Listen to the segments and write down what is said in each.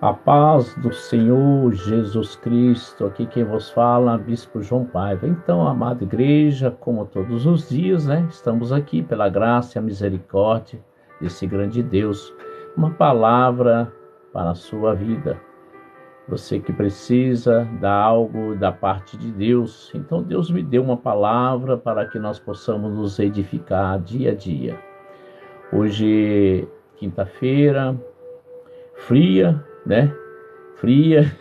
A paz do Senhor Jesus Cristo, aqui quem vos fala, Bispo João Paiva. Então, amada igreja, como todos os dias, estamos aqui pela graça e a misericórdia desse grande Deus. Uma palavra para a sua vida. Você que precisa de algo da parte de Deus. Então, Deus me deu uma palavra para que nós possamos nos edificar dia a dia. Hoje, quinta-feira, fria, Fria.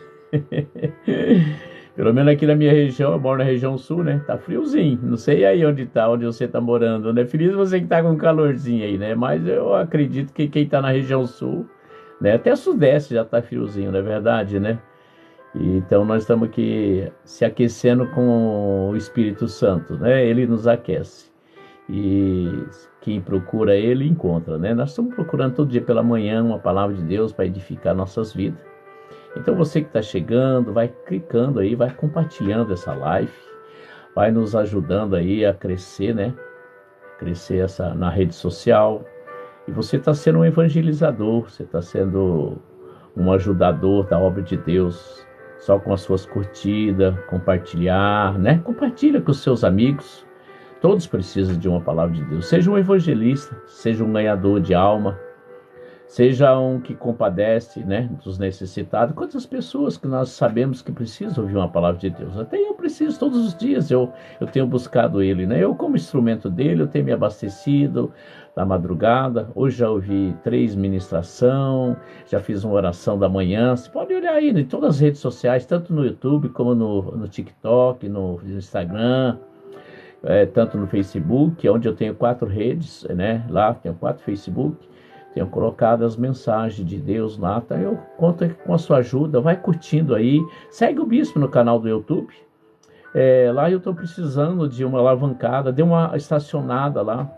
Pelo menos aqui na minha região, eu moro na região sul, Tá friozinho. Não sei aí onde você tá morando, Feliz você que tá com calorzinho aí, Mas eu acredito que quem tá na região sul, Até sudeste já tá friozinho, não é verdade, Então nós estamos aqui se aquecendo com o Espírito Santo, Ele nos aquece. E quem procura ele encontra, Nós estamos procurando todo dia pela manhã uma palavra de Deus para edificar nossas vidas. Então você que está chegando, vai clicando aí, vai compartilhando essa live, vai nos ajudando aí a crescer, Crescer na rede social. E você está sendo um evangelizador, você está sendo um ajudador da obra de Deus, só com as suas curtidas, compartilhar, Compartilha com os seus amigos. Todos precisam de uma palavra de Deus. Seja um evangelista, seja um ganhador de alma, seja um que compadece, dos necessitados. Quantas pessoas que nós sabemos que precisam ouvir uma palavra de Deus? Até eu preciso todos os dias, eu tenho buscado Ele, Eu como instrumento dele, eu tenho me abastecido na madrugada. Hoje já ouvi 3 ministrações, já fiz uma oração da manhã. Você pode olhar aí em todas as redes sociais, tanto no YouTube como no TikTok, no Instagram, tanto no Facebook, onde eu tenho 4 redes, Lá tenho 4 Facebook, tenho colocado as mensagens de Deus lá, tá? Eu conto com a sua ajuda, vai curtindo aí, segue o Bispo no canal do YouTube, lá eu estou precisando de uma alavancada, dei uma estacionada lá,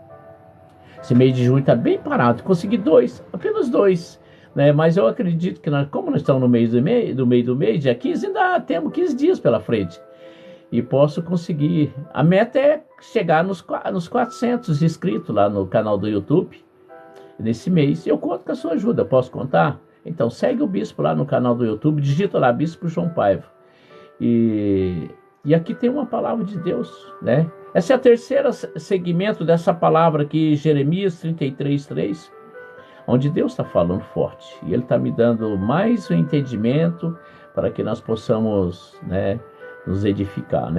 esse mês de junho está bem parado, consegui 2, apenas 2, mas eu acredito que como nós estamos no meio do mês, dia 15, ainda temos 15 dias pela frente, e posso conseguir. A meta é chegar nos 400 inscritos lá no canal do YouTube nesse mês. Eu conto com a sua ajuda, posso contar? Então segue o Bispo lá no canal do YouTube, digita lá Bispo João Paiva. E aqui tem uma palavra de Deus, Essa é a terceira segmento dessa palavra aqui, Jeremias 33:3, onde Deus está falando forte. E Ele está me dando mais um entendimento para que nós possamos, nos edificar,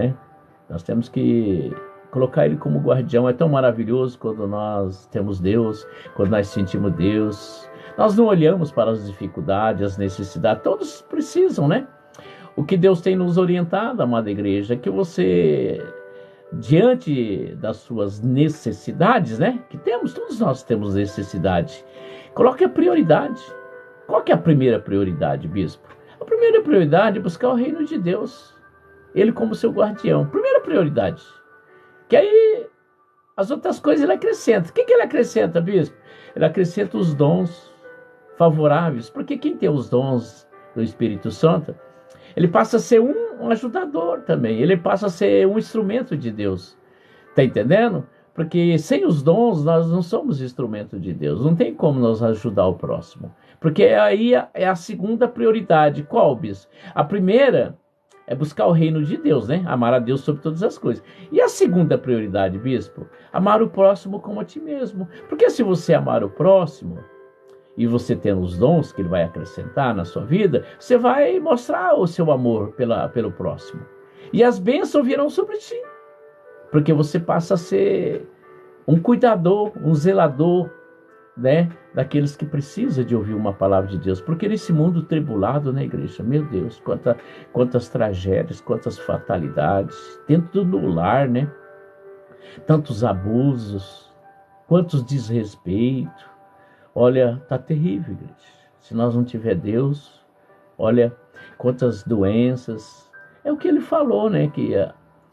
Nós temos que colocar Ele como guardião. É tão maravilhoso quando nós temos Deus, quando nós sentimos Deus. Nós não olhamos para as dificuldades, as necessidades. Todos precisam, O que Deus tem nos orientado, amada igreja, é que você, diante das suas necessidades, que temos, todos nós temos necessidade, coloque a prioridade. Qual que é a primeira prioridade, Bispo? A primeira prioridade é buscar o reino de Deus. Ele como seu guardião. Primeira prioridade. Que aí as outras coisas ele acrescenta. O que ele acrescenta, Bispo? Ele acrescenta os dons favoráveis. Porque quem tem os dons do Espírito Santo, ele passa a ser um ajudador também. Ele passa a ser um instrumento de Deus. Tá entendendo? Porque sem os dons nós não somos instrumento de Deus. Não tem como nos ajudar o próximo. Porque aí é a segunda prioridade. Qual, Bispo? A primeira é buscar o reino de Deus, Amar a Deus sobre todas as coisas. E a segunda prioridade, Bispo? Amar o próximo como a ti mesmo. Porque se você amar o próximo, e você tem os dons que ele vai acrescentar na sua vida, você vai mostrar o seu amor pelo próximo. E as bênçãos virão sobre ti. Porque você passa a ser um cuidador, um zelador, daqueles que precisam de ouvir uma palavra de Deus. Porque nesse mundo tribulado, igreja, meu Deus, quantas tragédias, quantas fatalidades, dentro do lar, tantos abusos, quantos desrespeitos. Olha, tá terrível, igreja. Se nós não tiver Deus, olha, quantas doenças. É o que ele falou, que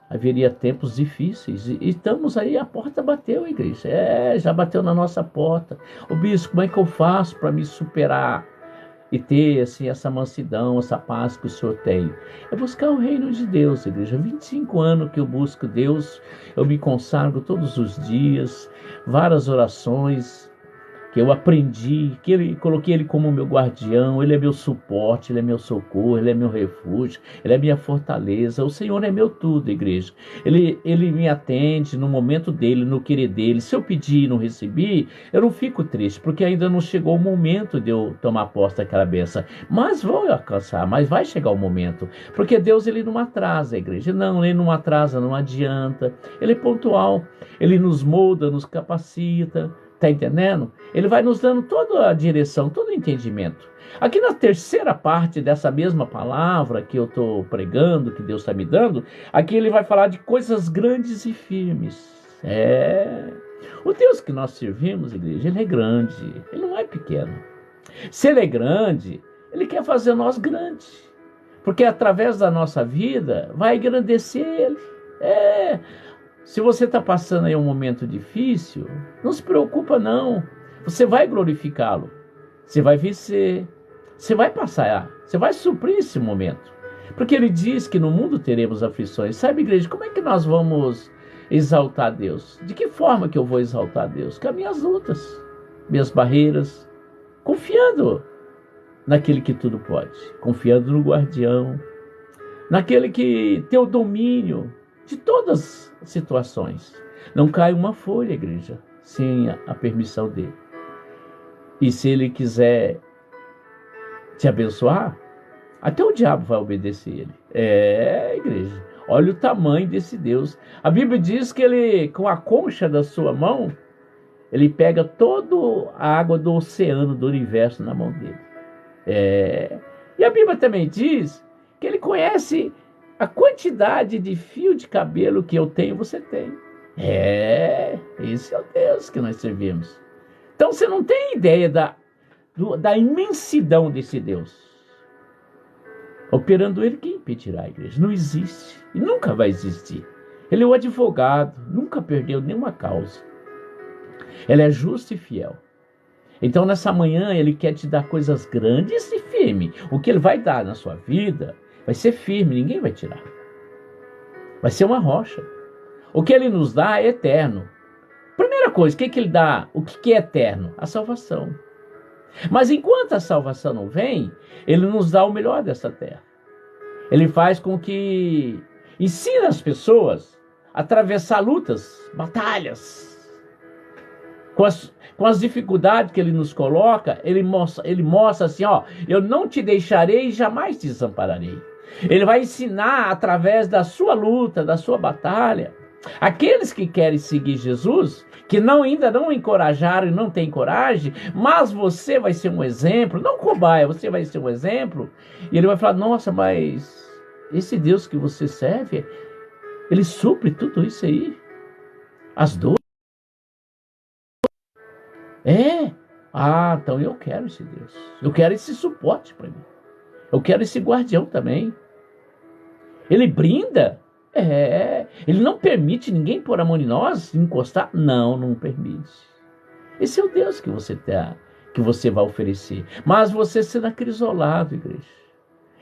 haveria tempos difíceis. E estamos aí, a porta bateu, igreja. Já bateu na nossa porta. Ô bispo, como é que eu faço para me superar e ter assim, essa mansidão, essa paz que o Senhor tem? É buscar o reino de Deus, igreja. 25 anos que eu busco Deus, eu me consagro todos os dias, várias orações, que eu aprendi, que coloquei Ele como meu guardião, Ele é meu suporte, Ele é meu socorro, Ele é meu refúgio, Ele é minha fortaleza. O Senhor é meu tudo, igreja. Ele me atende no momento dEle, no querer dEle. Se eu pedir e não recebi, eu não fico triste, porque ainda não chegou o momento de eu tomar posse daquela bênção. Mas vou alcançar, mas vai chegar o momento, porque Deus, Ele não atrasa, igreja. Não, Ele não atrasa, não adianta. Ele é pontual, Ele nos molda, nos capacita. Está entendendo? Ele vai nos dando toda a direção, todo o entendimento. Aqui na terceira parte dessa mesma palavra que eu estou pregando, que Deus está me dando, aqui ele vai falar de coisas grandes e firmes. O Deus que nós servimos, igreja, Ele é grande, Ele não é pequeno. Se Ele é grande, Ele quer fazer nós grandes, porque através da nossa vida vai engrandecer Ele. Se você está passando aí um momento difícil, não se preocupa não. Você vai glorificá-lo. Você vai vencer. Você vai passar. Você vai suprir esse momento. Porque ele diz que no mundo teremos aflições. Sabe, igreja, como é que nós vamos exaltar Deus? De que forma que eu vou exaltar Deus? Com as minhas lutas, minhas barreiras. Confiando naquele que tudo pode. Confiando no guardião. Naquele que tem o domínio de todas as situações. Não cai uma folha, igreja, sem a permissão dele. E se ele quiser te abençoar, até o diabo vai obedecer ele. Igreja, olha o tamanho desse Deus. A Bíblia diz que ele, com a concha da sua mão, ele pega toda a água do oceano, do universo na mão dele. E a Bíblia também diz que ele conhece a quantidade de fio de cabelo que eu tenho, você tem. Esse é o Deus que nós servimos. Então você não tem ideia da imensidão desse Deus. Operando Ele, quem impedirá, a igreja? Não existe e nunca vai existir. Ele é o advogado, nunca perdeu nenhuma causa. Ele é justo e fiel. Então nessa manhã Ele quer te dar coisas grandes e firmes. O que Ele vai dar na sua vida vai ser firme, ninguém vai tirar. Vai ser uma rocha. O que Ele nos dá é eterno. Primeira coisa, o que Ele dá? O que é eterno? A salvação. Mas enquanto a salvação não vem, Ele nos dá o melhor dessa terra. Ele faz com que ensina as pessoas a atravessar lutas, batalhas. Com as dificuldades que Ele nos coloca, Ele mostra assim, eu não te deixarei e jamais te desampararei. Ele vai ensinar através da sua luta, da sua batalha. Aqueles que querem seguir Jesus, que ainda não encorajaram e não têm coragem, mas você vai ser um exemplo, não cobaia, você vai ser um exemplo. E ele vai falar, nossa, mas esse Deus que você serve, Ele supre tudo isso aí. As dores. Então eu quero esse Deus. Eu quero esse suporte para mim. Eu quero esse guardião também. Ele brinda. Ele não permite ninguém pôr a mão em nós, encostar. Não permite. Esse é o Deus que você vai oferecer. Mas você sendo acrisolado, igreja.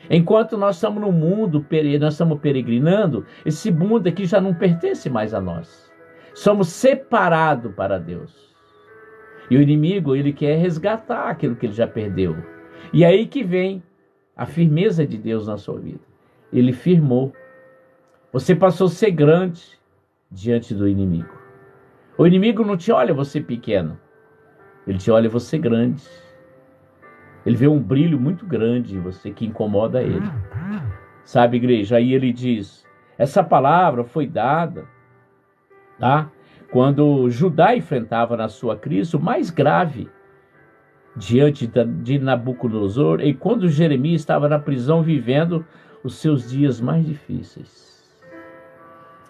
Enquanto nós estamos no mundo, nós estamos peregrinando, esse mundo aqui já não pertence mais a nós. Somos separados para Deus. E o inimigo, ele quer resgatar aquilo que ele já perdeu. E aí que vem a firmeza de Deus na sua vida. Ele firmou. Você passou a ser grande diante do inimigo. O inimigo não te olha você pequeno. Ele te olha você grande. Ele vê um brilho muito grande em você que incomoda ele. Sabe, igreja? Aí ele diz, essa palavra foi dada, tá? Quando Judá enfrentava na sua crise o mais grave diante de Nabucodonosor e quando Jeremias estava na prisão vivendo os seus dias mais difíceis.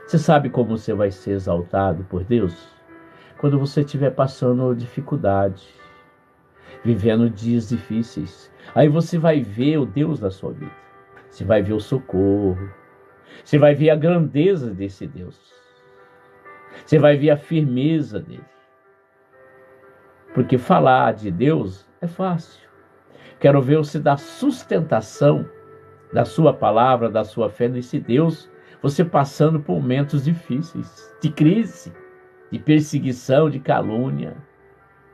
Você sabe como você vai ser exaltado por Deus? Quando você estiver passando dificuldade, vivendo dias difíceis. Aí você vai ver o Deus da sua vida. Você vai ver o socorro. Você vai ver a grandeza desse Deus. Você vai ver a firmeza dele. Porque falar de Deus é fácil. Quero ver você dar sustentação da sua palavra, da sua fé nesse Deus, você passando por momentos difíceis, de crise, de perseguição, de calúnia.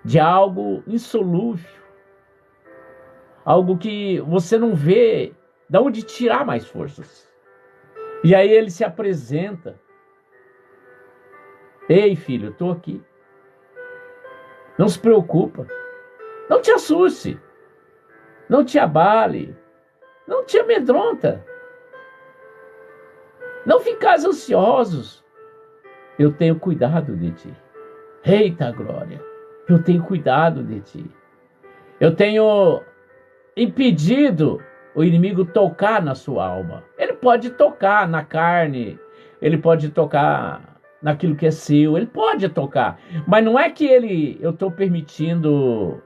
de algo insolúvel, algo que você não vê de onde tirar mais forças. E aí ele se apresenta: ei, filho, eu estou aqui. Não se preocupa, não te assuste, não te abale, não te amedronta, não ficais ansiosos. Eu tenho cuidado de ti. Eita glória, eu tenho cuidado de ti. Eu tenho impedido o inimigo tocar na sua alma. Ele pode tocar na carne, ele pode tocar naquilo que é seu, ele pode tocar. Mas não é que eu estou permitindo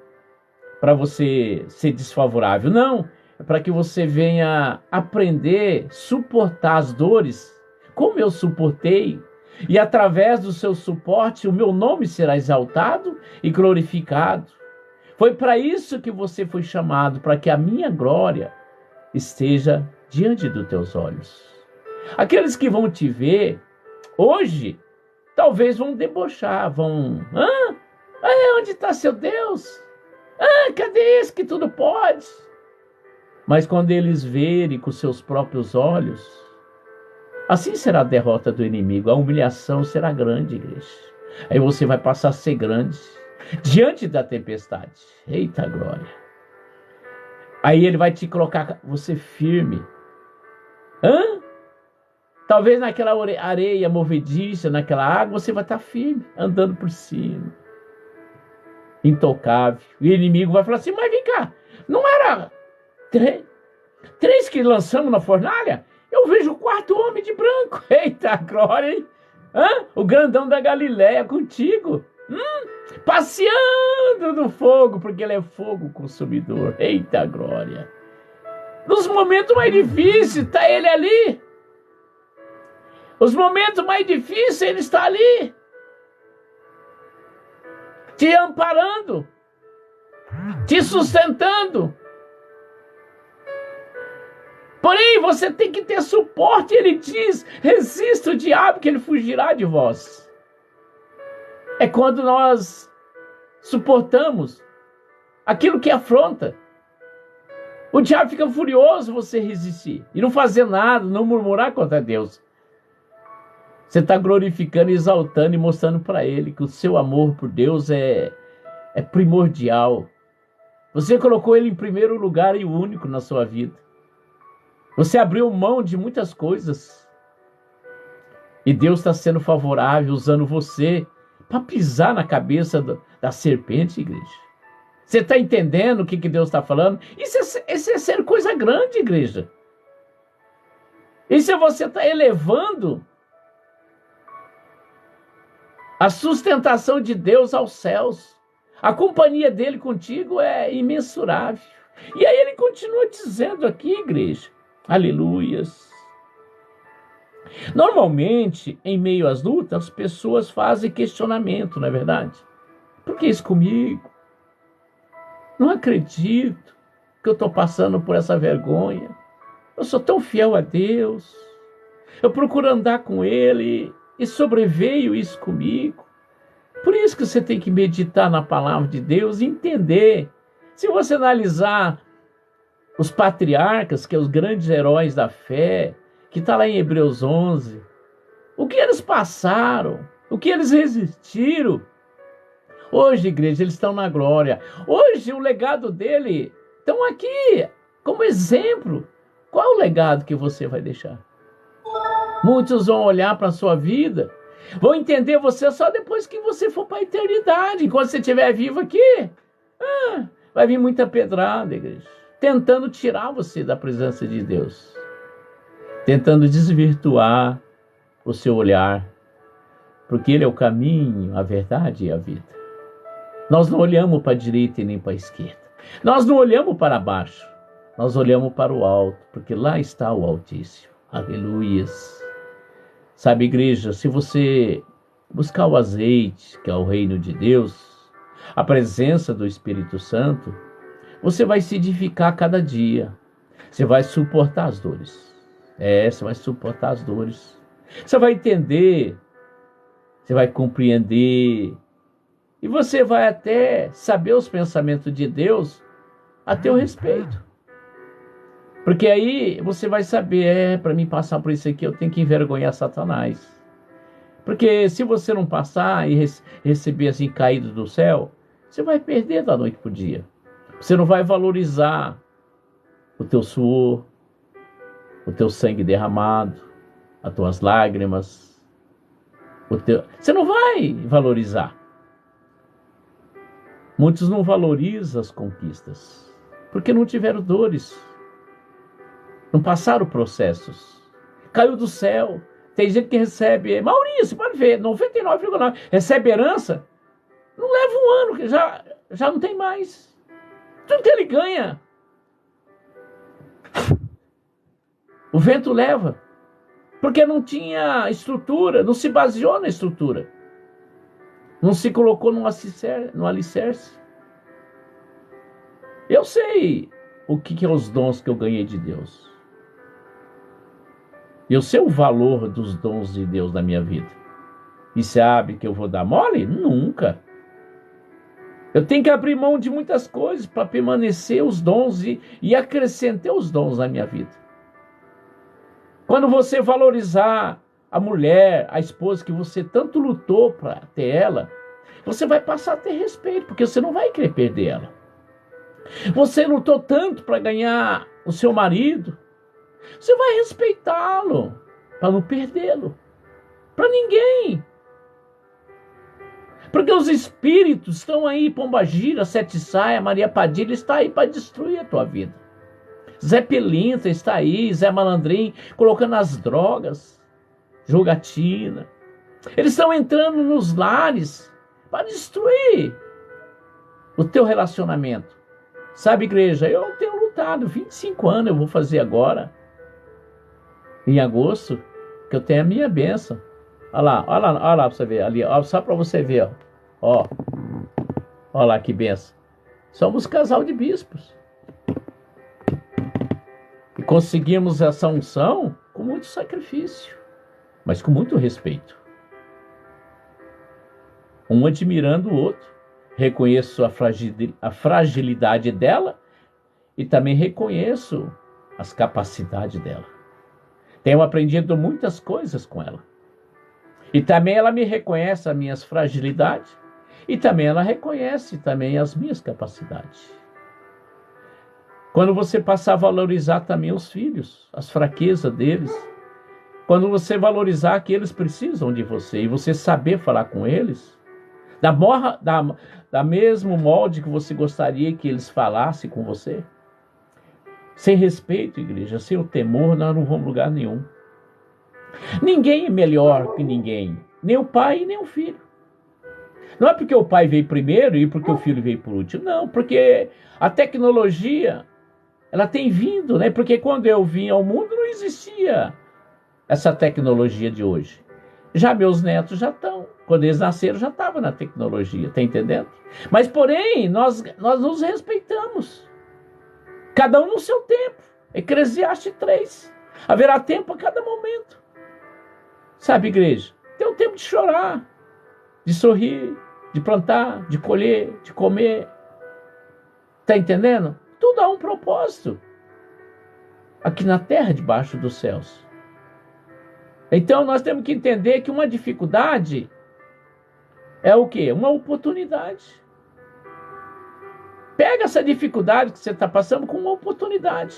para você ser desfavorável, não. É para que você venha aprender a suportar as dores, como eu suportei. E através do seu suporte, o meu nome será exaltado e glorificado. Foi para isso que você foi chamado, para que a minha glória esteja diante dos teus olhos. Aqueles que vão te ver hoje, talvez vão debochar, vão... onde está seu Deus? Cadê esse que tudo pode? Mas quando eles verem com seus próprios olhos, assim será a derrota do inimigo, a humilhação será grande, igreja. Aí você vai passar a ser grande diante da tempestade. Eita glória. Aí ele vai te colocar você firme. Talvez naquela areia movediça, naquela água, você vai estar firme, andando por cima. Intocável. E o inimigo vai falar assim: mas vem cá, não era três que lançamos na fornalha? Eu vejo o quarto homem de branco. Eita glória, hein? O grandão da Galileia contigo. Passeando no fogo, porque ele é fogo consumidor. Eita glória. Nos momentos mais difíceis, está ele ali. Os momentos mais difíceis, ele está ali. Te amparando. Te sustentando. Porém, você tem que ter suporte. Ele diz: resista o diabo, que ele fugirá de vós. É quando nós suportamos aquilo que afronta. O diabo fica furioso você resistir e não fazer nada, não murmurar contra Deus. Você está glorificando, exaltando e mostrando para ele que o seu amor por Deus é primordial. Você colocou ele em primeiro lugar e o único na sua vida. Você abriu mão de muitas coisas. E Deus está sendo favorável, usando você para pisar na cabeça da serpente, igreja. Você está entendendo o que Deus está falando? Isso é ser coisa grande, igreja. Isso é você estar elevando a sustentação de Deus aos céus. A companhia dele contigo é imensurável. E aí ele continua dizendo aqui, igreja, aleluias. Normalmente, em meio às lutas, as pessoas fazem questionamento, não é verdade? Por que isso comigo? Não acredito que eu estou passando por essa vergonha. Eu sou tão fiel a Deus. Eu procuro andar com Ele e sobreveio isso comigo. Por isso que você tem que meditar na palavra de Deus e entender. Se você analisar os patriarcas, que são os grandes heróis da fé, que está lá em Hebreus 11, o que eles passaram, o que eles resistiram. Hoje, igreja, eles estão na glória. Hoje, o legado dele estão aqui como exemplo. Qual é o legado que você vai deixar? Muitos vão olhar para a sua vida, vão entender você só depois que você for para a eternidade. Enquanto você estiver vivo aqui, vai vir muita pedrada, igreja, tentando tirar você da presença de Deus, tentando desvirtuar o seu olhar, porque Ele é o caminho, a verdade e a vida. Nós não olhamos para a direita e nem para a esquerda. Nós não olhamos para baixo. Nós olhamos para o alto, porque lá está o Altíssimo. Aleluias. Sabe, igreja, se você buscar o azeite, que é o reino de Deus, a presença do Espírito Santo, você vai se edificar cada dia. Você vai suportar as dores. Você vai suportar as dores. Você vai entender, você vai compreender E você vai até saber os pensamentos de Deus a teu respeito. Porque aí você vai saber, para mim passar por isso aqui, eu tenho que envergonhar Satanás. Porque se você não passar e receber assim caído do céu, você vai perder da noite para o dia. Você não vai valorizar o teu suor, o teu sangue derramado, as tuas lágrimas. Você não vai valorizar. Muitos não valorizam as conquistas, porque não tiveram dores, não passaram processos. Caiu do céu. Tem gente que recebe, Maurício, pode ver, 99,9%, recebe herança, não leva um ano, que já não tem mais. Tudo que ele ganha, o vento leva, porque não tinha estrutura, não se baseou na estrutura, não se colocou no alicerce. Eu sei o que é os dons que eu ganhei de Deus. Eu sei o valor dos dons de Deus na minha vida. E sabe que eu vou dar mole? Nunca. Eu tenho que abrir mão de muitas coisas para permanecer os dons e acrescentar os dons na minha vida. Quando você valorizar a mulher, a esposa que você tanto lutou para ter ela, você vai passar a ter respeito, porque você não vai querer perder ela. Você lutou tanto para ganhar o seu marido, você vai respeitá-lo para não perdê-lo. Para ninguém. Porque os espíritos estão aí, Pombagira, Sete Saia, Maria Padilha, está aí para destruir a tua vida. Zé Pelintra está aí, Zé Malandrim, colocando as drogas, jogatina. Eles estão entrando nos lares para destruir o teu relacionamento. Sabe, igreja, eu tenho lutado, 25 anos eu vou fazer agora, em agosto, que eu tenho a minha bênção. Olha lá para você ver, ali, ó, só para você ver, ó. Olha lá que bênção. Somos casal de bispos. E conseguimos essa unção com muito sacrifício, mas com muito respeito. Um admirando o outro. Reconheço a fragilidade dela e também reconheço as capacidades dela. Tenho aprendido muitas coisas com ela. E também ela me reconhece as minhas fragilidades e também ela reconhece também as minhas capacidades. Quando você passar a valorizar também os filhos, as fraquezas deles, quando você valorizar que eles precisam de você e você saber falar com eles, da mesmo molde que você gostaria que eles falassem com você, sem respeito, igreja, sem o temor, nós não vamos a lugar nenhum. Ninguém é melhor que ninguém, nem o pai nem o filho. Não é porque o pai veio primeiro e porque o filho veio por último, não, porque a tecnologia, ela tem vindo, né? Porque quando eu vim ao mundo não existia essa tecnologia de hoje. Já meus netos já estão, quando eles nasceram já estava na tecnologia, tá entendendo? Mas porém, nós nos respeitamos. Cada um no seu tempo. Eclesiastes 3. Haverá tempo a cada momento. Sabe, igreja? Tem um tempo de chorar, de sorrir, de plantar, de colher, de comer. Tá entendendo? Tudo há um propósito. Aqui na terra, debaixo dos céus. Então nós temos que entender que uma dificuldade é o quê? Uma oportunidade. Pega essa dificuldade que você está passando com uma oportunidade.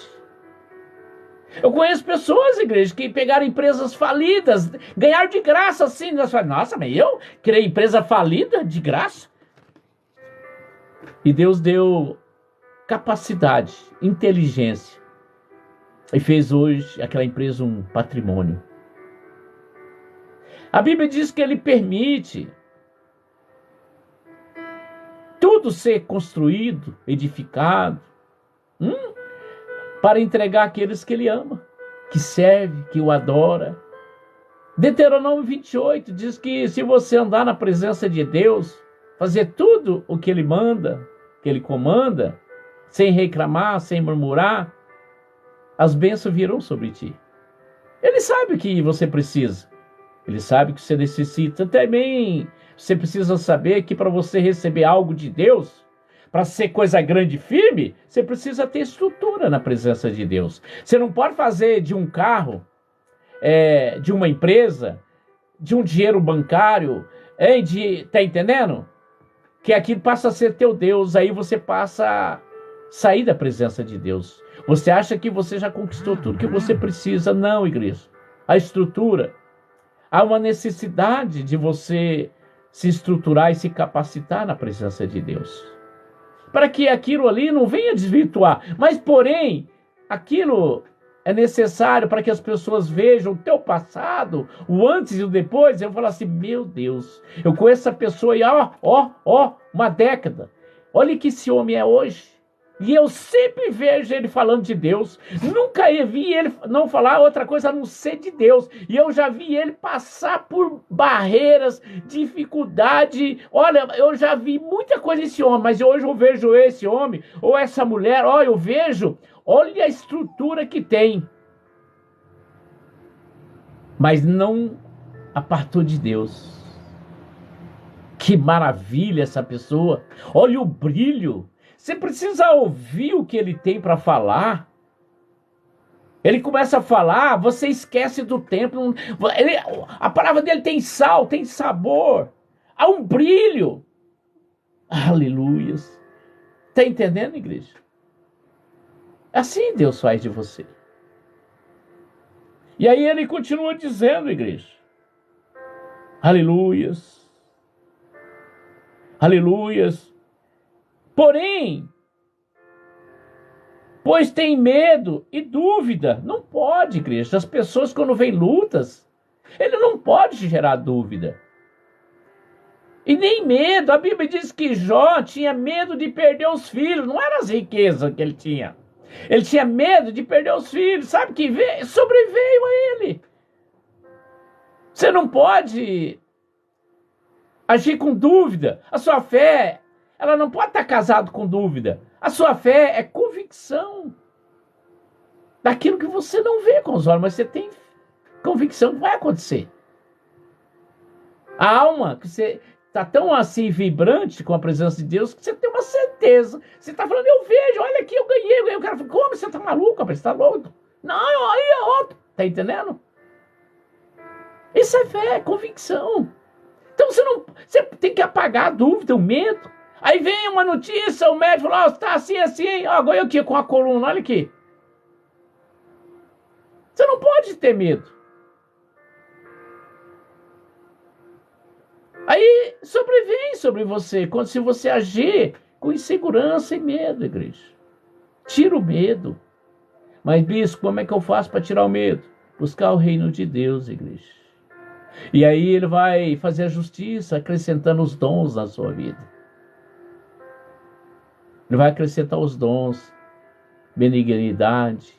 Eu conheço pessoas, igreja, que pegaram empresas falidas, ganharam de graça assim. Nossa, mas eu criei empresa falida de graça? E Deus deu capacidade, inteligência. E fez hoje aquela empresa um patrimônio. A Bíblia diz que Ele permite tudo ser construído, edificado, para entregar àqueles que Ele ama, que serve, que o adora. Deuteronômio 28 diz que se você andar na presença de Deus, fazer tudo o que Ele manda, que Ele comanda, sem reclamar, sem murmurar, as bênçãos virão sobre ti. Ele sabe o que você precisa. Ele sabe que você necessita também Você precisa saber que para você receber algo de Deus, para ser coisa grande e firme, você precisa ter estrutura na presença de Deus. Você não pode fazer de um carro, de uma empresa, de um dinheiro bancário, tá entendendo? Que aquilo passa a ser teu Deus, aí você passa a sair da presença de Deus. Você acha que você já conquistou tudo que você precisa. Não, igreja. A estrutura. Há uma necessidade de você se estruturar e se capacitar na presença de Deus, para que aquilo ali não venha desvirtuar. Mas, porém, aquilo é necessário para que as pessoas vejam o teu passado, o antes e o depois. Eu falo assim, meu Deus, eu conheço essa pessoa aí, uma década. Olha que esse homem é hoje. E eu sempre vejo ele falando de Deus. Nunca vi ele não falar outra coisa a não ser de Deus. E eu já vi ele passar por barreiras, dificuldade. Olha, eu já vi muita coisa esse homem, mas hoje eu vejo esse homem ou essa mulher. Olha, eu vejo, olha a estrutura que tem. Mas não apartou de Deus. Que maravilha essa pessoa. Olha o brilho. Você precisa ouvir o que ele tem para falar. Ele começa a falar, você esquece do tempo. A palavra dele tem sal, tem sabor. Há um brilho. Aleluias. Está entendendo, igreja? Assim Deus faz de você. E aí ele continua dizendo, igreja. Aleluias. Aleluias. Porém, pois tem medo e dúvida. Não pode, igreja. As pessoas, quando vêm lutas, ele não pode gerar dúvida. E nem medo. A Bíblia diz que Jó tinha medo de perder os filhos. Não era as riquezas que ele tinha. Ele tinha medo de perder os filhos. Sabe que sobreveio a ele. Você não pode agir com dúvida. A sua fé, ela não pode estar casada com dúvida. A sua fé é convicção daquilo que você não vê com os olhos, mas você tem convicção que vai acontecer. A alma, que você está tão assim vibrante com a presença de Deus, que você tem uma certeza. Você está falando, eu vejo, olha aqui, eu ganhei. O cara fala, como? Você está maluco, rapaz? Você está louco? Não, aí é outro. Está entendendo? Isso é fé, é convicção. Então você tem que apagar a dúvida, o medo. Aí vem uma notícia, o médico fala, está assim, assim, agora eu aqui com a coluna, olha aqui. Você não pode ter medo. Aí sobrevém sobre você, quando se você agir com insegurança e medo, igreja. Tira o medo. Mas, bispo, como é que eu faço para tirar o medo? Buscar o reino de Deus, igreja. E aí ele vai fazer a justiça, acrescentando os dons na sua vida. Ele vai acrescentar os dons, benignidade,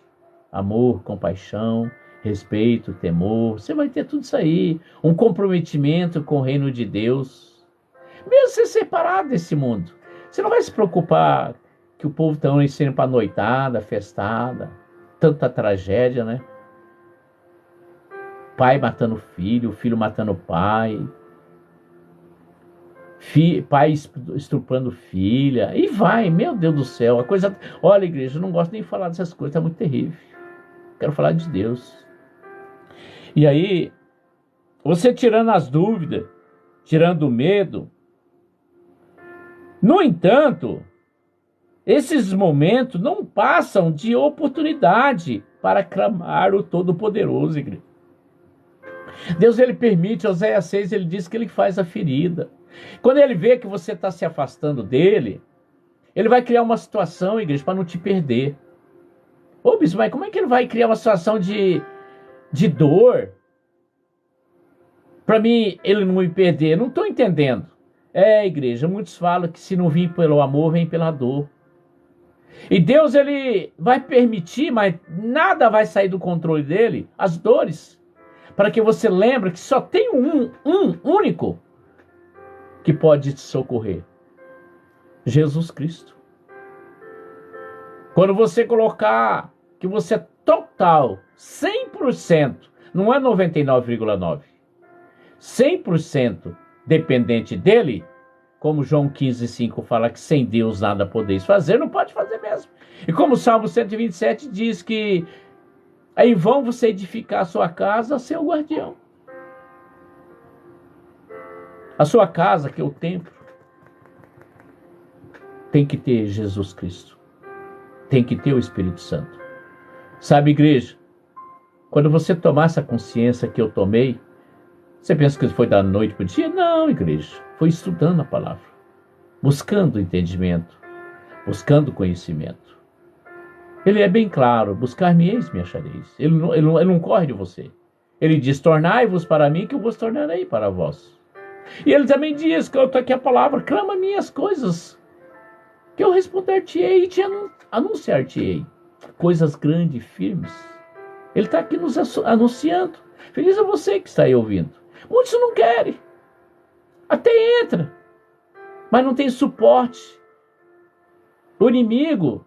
amor, compaixão, respeito, temor. Você vai ter tudo isso aí. Um comprometimento com o reino de Deus. Mesmo ser separado desse mundo. Você não vai se preocupar que o povo está indo para noitada, festada. Tanta tragédia, né? Pai matando filho, filho matando pai. Pai estuprando filha, e vai, meu Deus do céu, a coisa... Olha, igreja, eu não gosto nem de falar dessas coisas, tá muito terrível. Quero falar de Deus. E aí, você tirando as dúvidas, tirando o medo, no entanto, esses momentos não passam de oportunidade para clamar o Todo-Poderoso, igreja. Deus, ele permite, Oséias 6, ele diz que ele faz a ferida. Quando ele vê que você está se afastando dele, ele vai criar uma situação, igreja, para não te perder. Ô, bispo, mas como é que ele vai criar uma situação de dor para mim ele não me perder? Não estou entendendo. Igreja, muitos falam que se não vir pelo amor, vem pela dor. E Deus, ele vai permitir, mas nada vai sair do controle dele, as dores, para que você lembre que só tem um único que pode te socorrer. Jesus Cristo. Quando você colocar que você é total, 100%, não é 99,9%, 100% dependente dele, como João 15,5 fala que sem Deus nada podeis fazer, não pode fazer mesmo. E como o Salmo 127 diz que é em vão você edificar a sua casa, seu guardião. A sua casa, que é o templo, tem que ter Jesus Cristo. Tem que ter o Espírito Santo. Sabe, igreja, quando você tomar essa consciência que eu tomei, você pensa que foi da noite para o dia? Não, igreja. Foi estudando a palavra, buscando entendimento, buscando conhecimento. Ele é bem claro: buscar-me-eis, me achareis. Ele não corre de você. Ele diz: tornai-vos para mim, que eu vos tornarei para vós. E ele também diz, que eu estou aqui a palavra: clama minhas coisas, que eu responder-te-ei e te anunciar-te-ei. Coisas grandes e firmes. Ele está aqui nos anunciando. Feliz é você que está aí ouvindo. Muitos não querem. Até entra, mas não tem suporte. O inimigo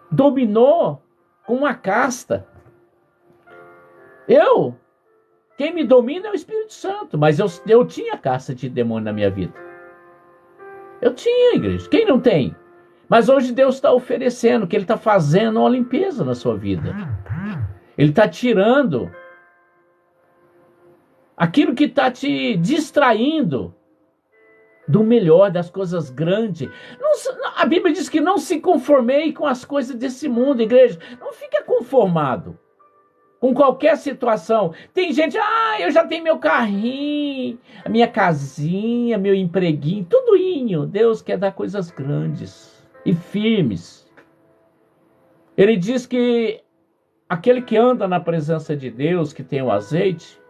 dominou com uma casta. Quem me domina é o Espírito Santo, mas eu tinha casta de demônio na minha vida. Eu tinha, igreja. Quem não tem? Mas hoje Deus está oferecendo, que Ele está fazendo uma limpeza na sua vida. Ele está tirando aquilo que está te distraindo do melhor, das coisas grandes. A Bíblia diz que não se conformei com as coisas desse mundo, igreja. Não fica conformado com qualquer situação. Tem gente: eu já tenho meu carrinho, a minha casinha, meu empreguinho, tudo inho. Deus quer dar coisas grandes e firmes. Ele diz que aquele que anda na presença de Deus, que tem o azeite,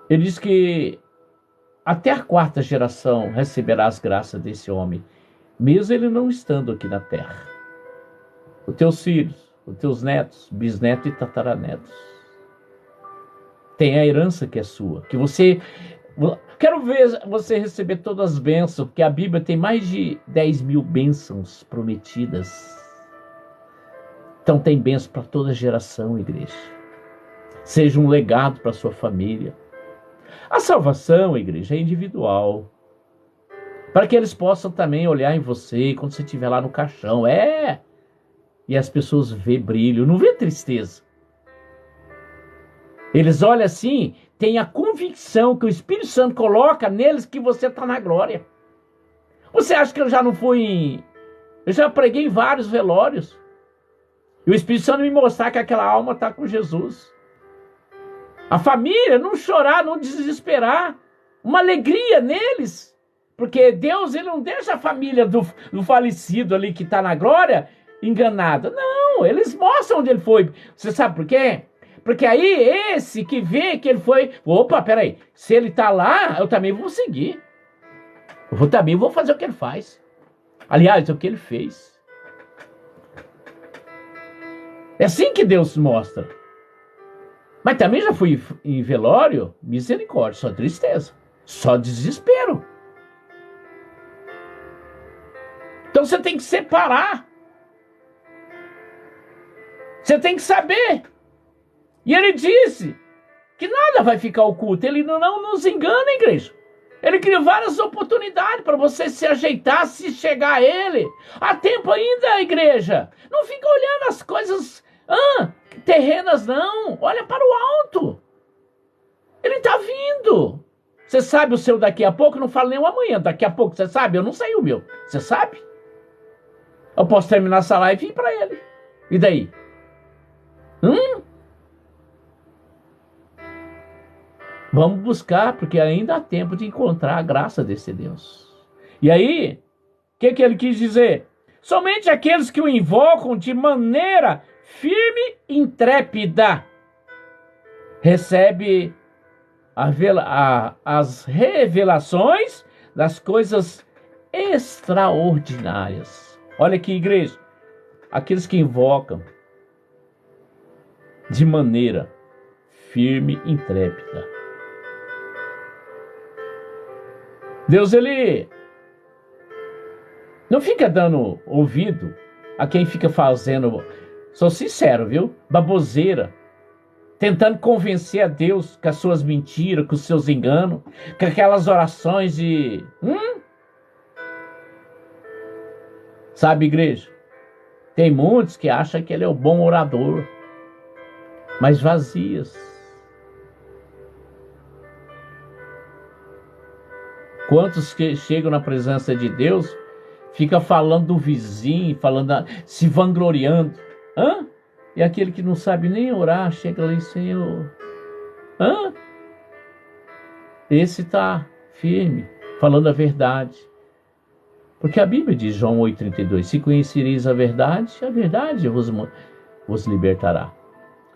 ele diz que até a 4ª geração receberá as graças desse homem, mesmo ele não estando aqui na terra. Os teus filhos, os teus netos, bisnetos e tataranetos, tem a herança que é sua, que você... Quero ver você receber todas as bênçãos, porque a Bíblia tem mais de 10.000 bênçãos prometidas. Então tem bênção para toda geração, igreja. Seja um legado para a sua família. A salvação, igreja, é individual. Para que eles possam também olhar em você quando você estiver lá no caixão. E as pessoas vê brilho, não vê tristeza. Eles olham assim, tem a convicção que o Espírito Santo coloca neles que você está na glória. Você acha que eu já não fui... Eu já preguei em vários velórios. E o Espírito Santo me mostrar que aquela alma está com Jesus. A família não chorar, não desesperar. Uma alegria neles. Porque Deus, Ele não deixa a família do falecido ali que está na glória enganada. Não, eles mostram onde ele foi. Você sabe por quê? Porque aí esse que vê que ele foi... Opa, peraí. Se ele está lá, eu também vou seguir. Eu também vou fazer o que ele faz. Aliás, é o que ele fez. É assim que Deus mostra. Mas também já fui em velório, misericórdia, só tristeza, só desespero. Então você tem que separar. Você tem que saber. E ele disse que nada vai ficar oculto. Ele não nos engana, igreja. Ele cria várias oportunidades para você se ajeitar, se chegar a ele. Há tempo ainda, igreja. Não fica olhando as coisas terrenas, não. Olha para o alto. Ele está vindo. Você sabe o seu daqui a pouco? Não falo nem o amanhã. Daqui a pouco, você sabe? Eu não sei o meu. Você sabe? Eu posso terminar essa live e ir para ele. E daí? Vamos buscar, porque ainda há tempo de encontrar a graça desse Deus. E aí, o que ele quis dizer? Somente aqueles que o invocam de maneira firme e intrépida recebe as revelações das coisas extraordinárias. Olha aqui, igreja. Aqueles que invocam de maneira firme e intrépida. Deus, ele não fica dando ouvido a quem fica fazendo, sou sincero, viu? Baboseira. tentando convencer a Deus com as suas mentiras, com os seus enganos, com aquelas orações de... Sabe, igreja? Tem muitos que acham que ele é o bom orador, mas vazias. Quantos que chegam na presença de Deus, fica falando do vizinho, se vangloriando. E aquele que não sabe nem orar, chega ali, Senhor. Esse está firme, falando a verdade. Porque a Bíblia diz, João 8,32, se conhecereis a verdade vos libertará.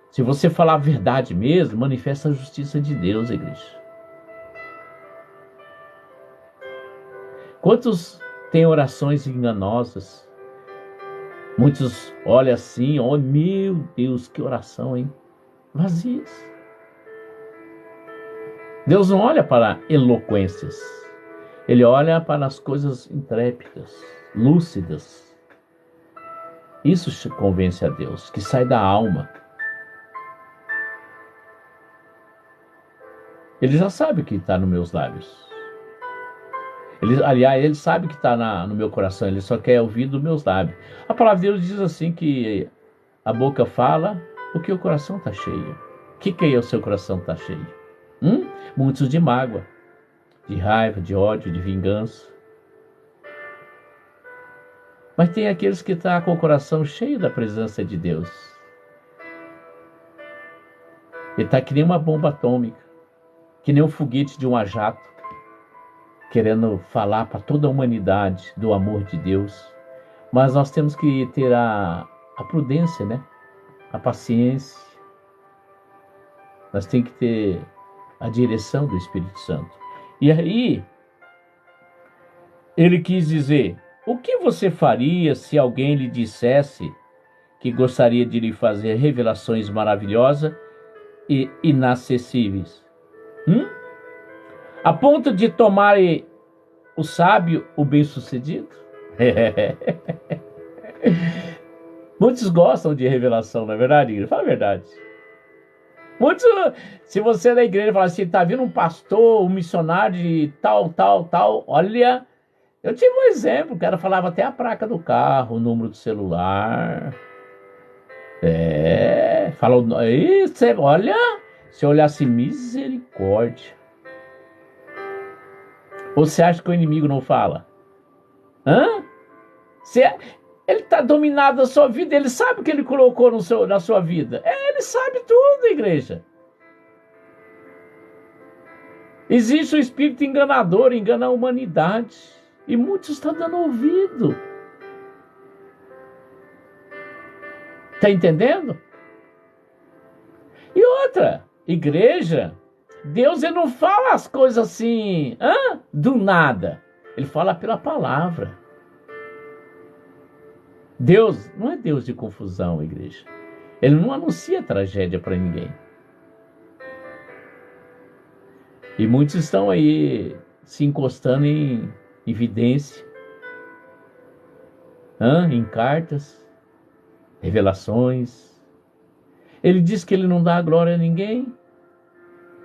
Se você falar a verdade mesmo, manifesta a justiça de Deus, igreja. Quantos têm orações enganosas? Muitos olham assim, meu Deus, que oração, hein? Vazias. Deus não olha para eloquências. Ele olha para as coisas intrépidas, lúcidas. Isso convence a Deus, que sai da alma. Ele já sabe o que está nos meus lábios. Ele sabe que está no meu coração, ele só quer ouvir dos meus lábios. A palavra de Deus diz assim que a boca fala o que o coração está cheio. O que é o seu coração está cheio? Muitos de mágoa, de raiva, de ódio, de vingança. Mas tem aqueles que estão com o coração cheio da presença de Deus. Ele está que nem uma bomba atômica, que nem um foguete de um jato, querendo falar para toda a humanidade do amor de Deus. Mas nós temos que ter a prudência, né? A paciência. Nós temos que ter a direção do Espírito Santo. E aí, ele quis dizer, o que você faria se alguém lhe dissesse que gostaria de lhe fazer revelações maravilhosas e inacessíveis? A ponto de tomar o sábio o bem-sucedido? Muitos gostam de revelação, não é verdade? Fala a verdade. Muitos, se você é da igreja fala assim, tá vindo um pastor, um missionário de tal, olha, eu tive um exemplo, o cara falava até a placa do carro, o número do celular. Falou, olha, se eu olhasse misericórdia. Ou você acha que o inimigo não fala? Ele está dominado da sua vida, ele sabe o que ele colocou na sua vida. Ele sabe tudo, igreja. Existe um espírito enganador, engana a humanidade. E muitos estão dando ouvido. Está entendendo? E outra, igreja, Deus ele não fala as coisas assim, do nada. Ele fala pela palavra. Deus não é Deus de confusão, igreja. Ele não anuncia tragédia para ninguém. E muitos estão aí se encostando em evidência, em cartas, revelações. Ele diz que ele não dá glória a ninguém.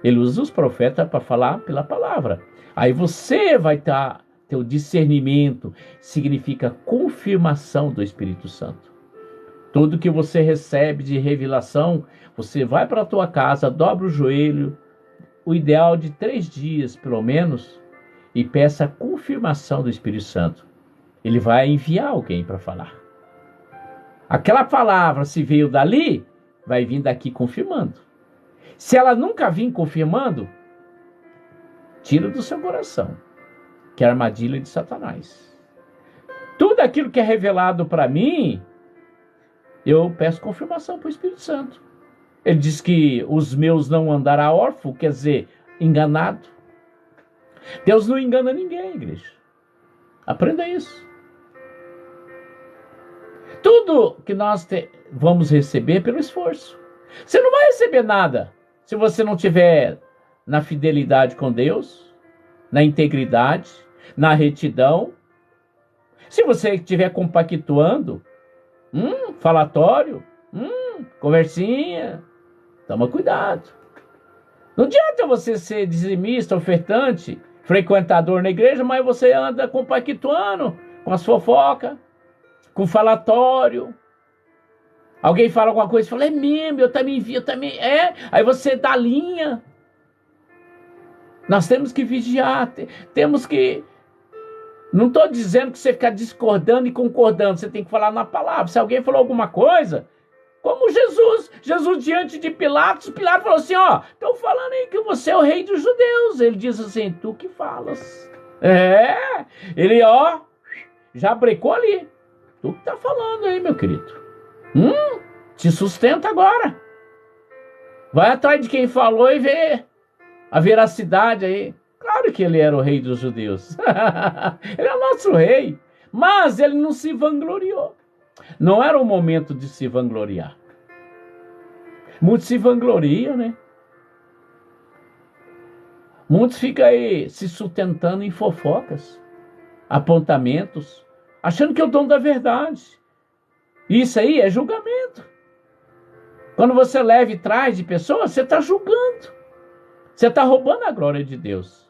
Ele usa os profetas para falar pela palavra. Aí você vai ter o discernimento, significa confirmação do Espírito Santo. Tudo que você recebe de revelação, você vai para a tua casa, dobra o joelho, o ideal de 3 dias, pelo menos, e peça a confirmação do Espírito Santo. Ele vai enviar alguém para falar. Aquela palavra, se veio dali, vai vir daqui confirmando. Se ela nunca vir confirmando, tira do seu coração, que é a armadilha de Satanás. Tudo aquilo que é revelado para mim, eu peço confirmação para o Espírito Santo. Ele diz que os meus não andará órfão, quer dizer, enganado. Deus não engana ninguém, igreja. Aprenda isso. Tudo que nós vamos receber pelo esforço. Você não vai receber nada se você não tiver na fidelidade com Deus, na integridade, na retidão. Se você estiver compactuando, falatório, conversinha, Toma cuidado. Não adianta você ser dizimista, ofertante, frequentador na igreja, mas você anda compactuando com as fofocas, com falatório. Alguém fala alguma coisa e fala, é mesmo, eu também vi, eu também... Aí você dá linha. Nós temos que vigiar, temos que... Não estou dizendo que você ficar discordando e concordando, você tem que falar na palavra. Se alguém falou alguma coisa, como Jesus diante de Pilatos falou assim, ó, estão falando aí que você é o rei dos judeus. Ele diz assim, tu que falas. Ele, ó, já brecou ali. Tu que tá falando aí, meu querido. Te sustenta agora. Vai atrás de quem falou e vê a veracidade aí. Claro que ele era o rei dos judeus. Ele é o nosso rei. Mas ele não se vangloriou. Não era o momento de se vangloriar. Muitos se vangloriam, né? Muitos ficam aí se sustentando em fofocas, apontamentos, achando que é o dono da verdade. Isso aí é julgamento. Quando você leva e traz de pessoas, você está julgando. Você está roubando a glória de Deus.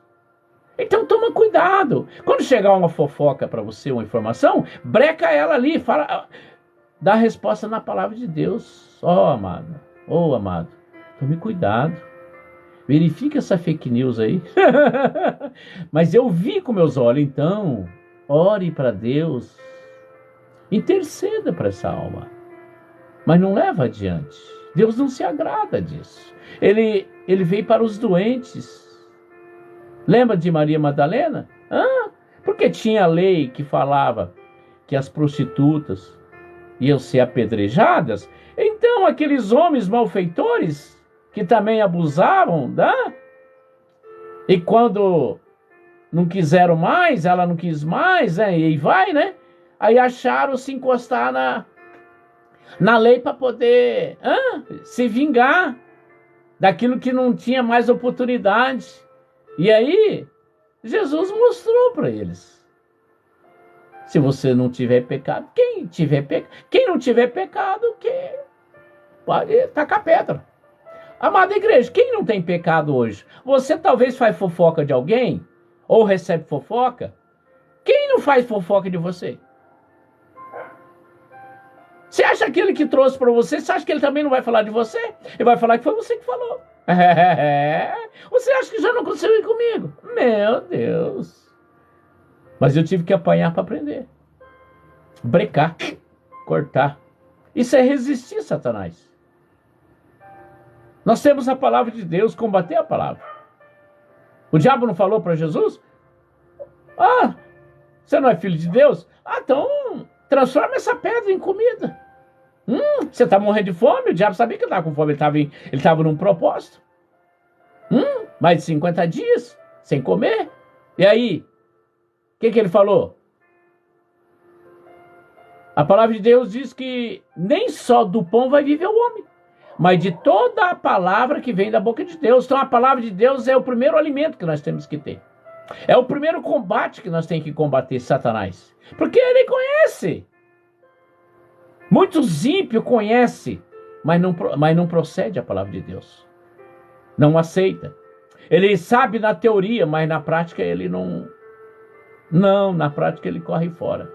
Então toma cuidado. Quando chegar uma fofoca para você, uma informação, breca ela ali, fala, dá a resposta na palavra de Deus. Amado, amado, tome cuidado. Verifique essa fake news aí. Mas eu vi com meus olhos, então, ore para Deus. Interceda para essa alma. Mas não leva adiante. Deus não se agrada disso. Ele veio para os doentes. Lembra de Maria Madalena? Porque tinha a lei que falava que as prostitutas iam ser apedrejadas. Então aqueles homens malfeitores que também abusavam, e quando não quiseram mais, ela não quis mais, e vai, né? Aí acharam se encostar na lei para poder se vingar daquilo que não tinha mais oportunidade. E aí, Jesus mostrou para eles. Se você não tiver pecado, quem não tiver pecado, que pode tacar pedra. Amada igreja, quem não tem pecado hoje? Você talvez faz fofoca de alguém, ou recebe fofoca. Quem não faz fofoca de você? Você acha aquele que trouxe para você, você acha que ele também não vai falar de você? Ele vai falar que foi você que falou. Você acha que já não aconteceu isso comigo? Meu Deus. Mas eu tive que apanhar para aprender. Brecar, cortar. Isso é resistir, Satanás. Nós temos a palavra de Deus, combater a palavra. O diabo não falou para Jesus? Você não é filho de Deus? Então transforma essa pedra em comida. Você está morrendo de fome? O diabo sabia que ele estava com fome. Ele estava num propósito. Mais de 50 dias sem comer. E aí? O que ele falou? A palavra de Deus diz que nem só do pão vai viver o homem, mas de toda a palavra que vem da boca de Deus. Então a palavra de Deus é o primeiro alimento que nós temos que ter. É o primeiro combate que nós temos que combater Satanás. Porque ele conhece. Muitos ímpios conhecem, mas não procede a palavra de Deus. Não aceita. Ele sabe na teoria, mas na prática ele não... Não, na prática ele corre fora.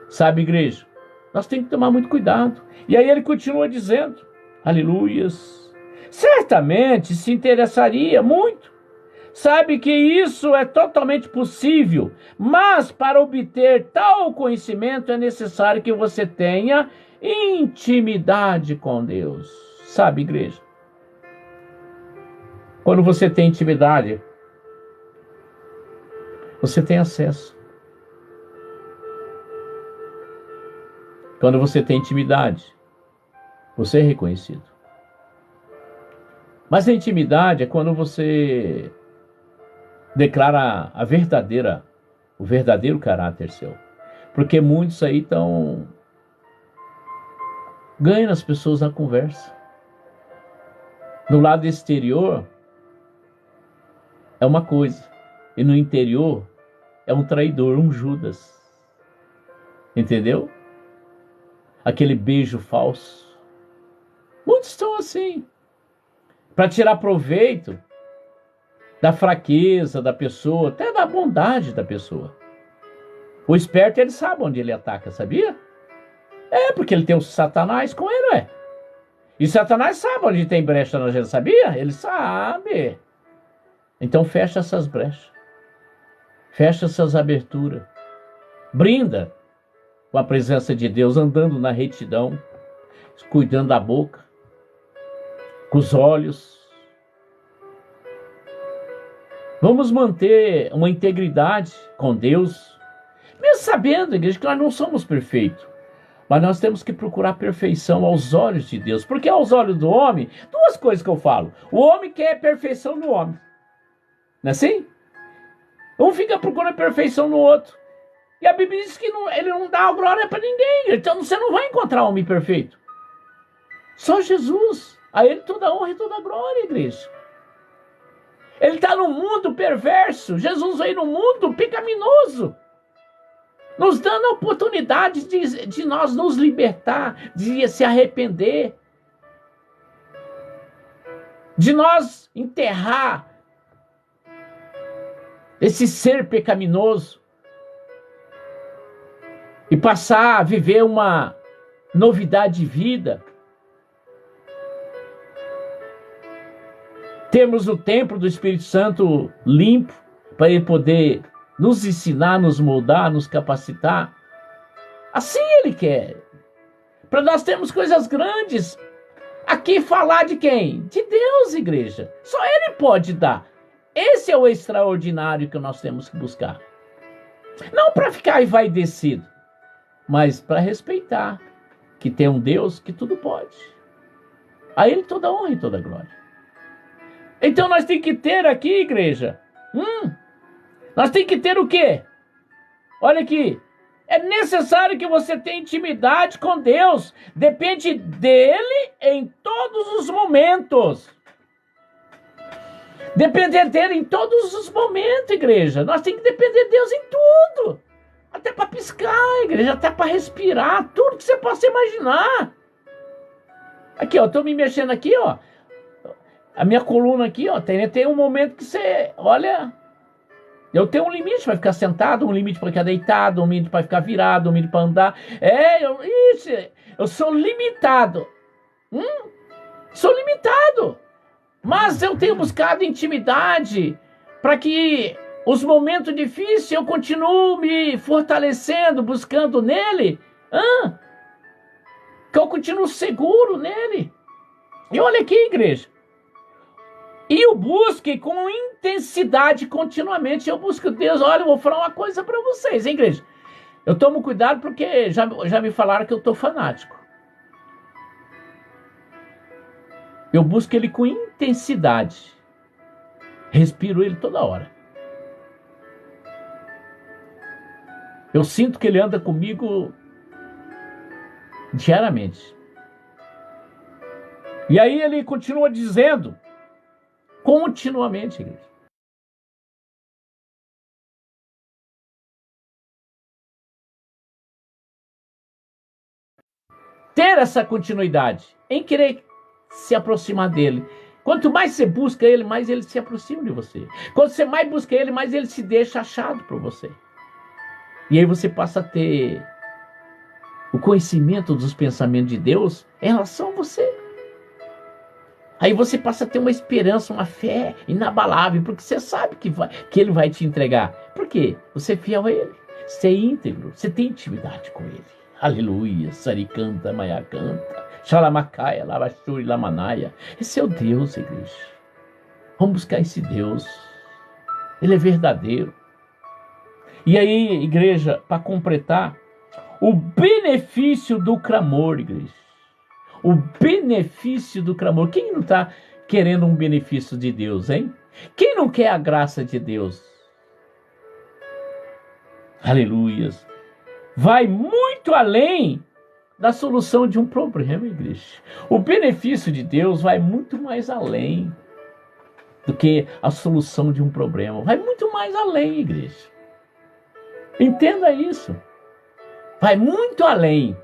Sabe, igreja? Nós temos que tomar muito cuidado. E aí ele continua dizendo, aleluias, certamente se interessaria muito. Sabe que isso é totalmente possível, mas para obter tal conhecimento é necessário que você tenha intimidade com Deus. Sabe, igreja? Quando você tem intimidade, você tem acesso. Quando você tem intimidade, você é reconhecido. Mas a intimidade é quando você declara o verdadeiro caráter seu. Porque muitos aí estão ganhando as pessoas na conversa. No lado exterior é uma coisa, e no interior é um traidor, um Judas. Entendeu? Aquele beijo falso. Muitos estão assim, para tirar proveito da fraqueza da pessoa, até da bondade da pessoa. O esperto, ele sabe onde ele ataca, sabia? É, porque ele tem o Satanás com ele, ué. E Satanás sabe onde tem brecha na gente, sabia? Ele sabe. Então fecha essas brechas. Fecha essas aberturas. Brinda com a presença de Deus, andando na retidão, cuidando da boca, com os olhos. Vamos manter uma integridade com Deus, mesmo sabendo, igreja, que nós não somos perfeitos. Mas nós temos que procurar perfeição aos olhos de Deus. Porque aos olhos do homem, duas coisas que eu falo. O homem quer perfeição no homem. Não é assim? Um fica procurando perfeição no outro. E a Bíblia diz que ele não dá a glória para ninguém. Então você não vai encontrar um homem perfeito. Só Jesus. A ele toda a honra e toda a glória, igreja. Ele está no mundo perverso. Jesus veio no mundo pecaminoso, nos dando a oportunidade de nós nos libertar, de se arrepender, de nós enterrar esse ser pecaminoso e passar a viver uma novidade de vida. Temos o templo do Espírito Santo limpo para ele poder nos ensinar, nos moldar, nos capacitar. Assim ele quer. Para nós termos coisas grandes. Aqui falar de quem? De Deus, igreja. Só ele pode dar. Esse é o extraordinário que nós temos que buscar. Não para ficar envaidecido, mas para respeitar que tem um Deus que tudo pode. A ele toda honra e toda glória. Então nós temos que ter aqui, igreja, nós temos que ter o quê? Olha aqui, é necessário que você tenha intimidade com Deus. Depende dele em todos os momentos. Depender dele em todos os momentos, igreja. Nós temos que depender de Deus em tudo. Até para piscar, igreja, até para respirar, tudo que você possa imaginar. Aqui, ó, estou me mexendo aqui, ó. A minha coluna aqui, ó, tem um momento que você, olha, eu tenho um limite para ficar sentado, um limite para ficar deitado, um limite para ficar virado, um limite para andar. Eu sou limitado. Sou limitado. Mas eu tenho buscado intimidade para que os momentos difíceis eu continuo me fortalecendo, buscando nele. Que eu continuo seguro nele. E olha aqui, igreja. E eu busque com intensidade continuamente. Eu busco Deus. Olha, eu vou falar uma coisa para vocês, hein, igreja? Eu tomo cuidado porque já me falaram que eu estou fanático. Eu busco ele com intensidade. Respiro ele toda hora. Eu sinto que ele anda comigo diariamente. E aí ele continua dizendo, continuamente, igreja. Ter essa continuidade em querer se aproximar dele. Quanto mais você busca ele, mais ele se aproxima de você. Quanto você mais busca ele, mais ele se deixa achado por você. E aí você passa a ter o conhecimento dos pensamentos de Deus em relação a você. Aí você passa a ter uma esperança, uma fé inabalável, porque você sabe que ele vai te entregar. Por quê? Você é fiel a ele. Você é íntegro, você tem intimidade com ele. Aleluia, saricanta, maiacanta, xalamacaia, lavachuri, lamanaia. Esse é o Deus, igreja. Vamos buscar esse Deus. Ele é verdadeiro. E aí, igreja, para completar, o benefício do clamor, igreja. O benefício do clamor. Quem não está querendo um benefício de Deus, hein? Quem não quer a graça de Deus? Aleluias. Vai muito além da solução de um problema, igreja. O benefício de Deus vai muito mais além do que a solução de um problema. Vai muito mais além, igreja. Entenda isso. Vai muito além.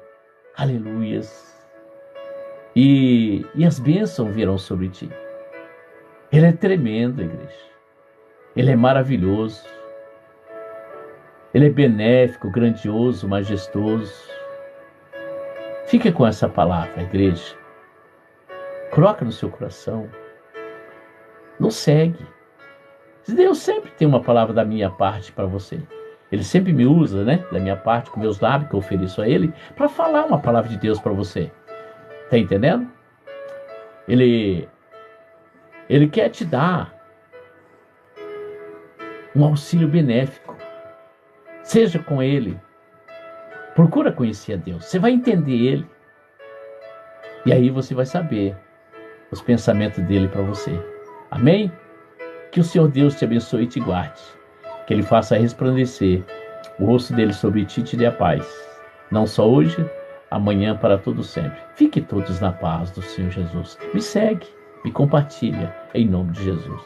Aleluias. e as bênçãos virão sobre ti. Ele é tremendo, igreja. Ele é maravilhoso. Ele é benéfico, grandioso, majestoso. Fique com essa palavra, igreja. Coloca no seu coração. Não segue. Deus sempre tem uma palavra da minha parte para você. Ele sempre me usa, né, da minha parte, com meus lábios que eu ofereço a Ele, para falar uma palavra de Deus para você. Tá entendendo? Ele quer te dar um auxílio benéfico. Seja com Ele. Procura conhecer a Deus. Você vai entender Ele. E aí você vai saber os pensamentos dele para você. Amém? Que o Senhor Deus te abençoe e te guarde. Que Ele faça resplandecer o rosto dele sobre ti e te dê a paz. Não só hoje, amanhã, para todo sempre. Fique todos na paz do Senhor Jesus. Me segue, me compartilha, em nome de Jesus.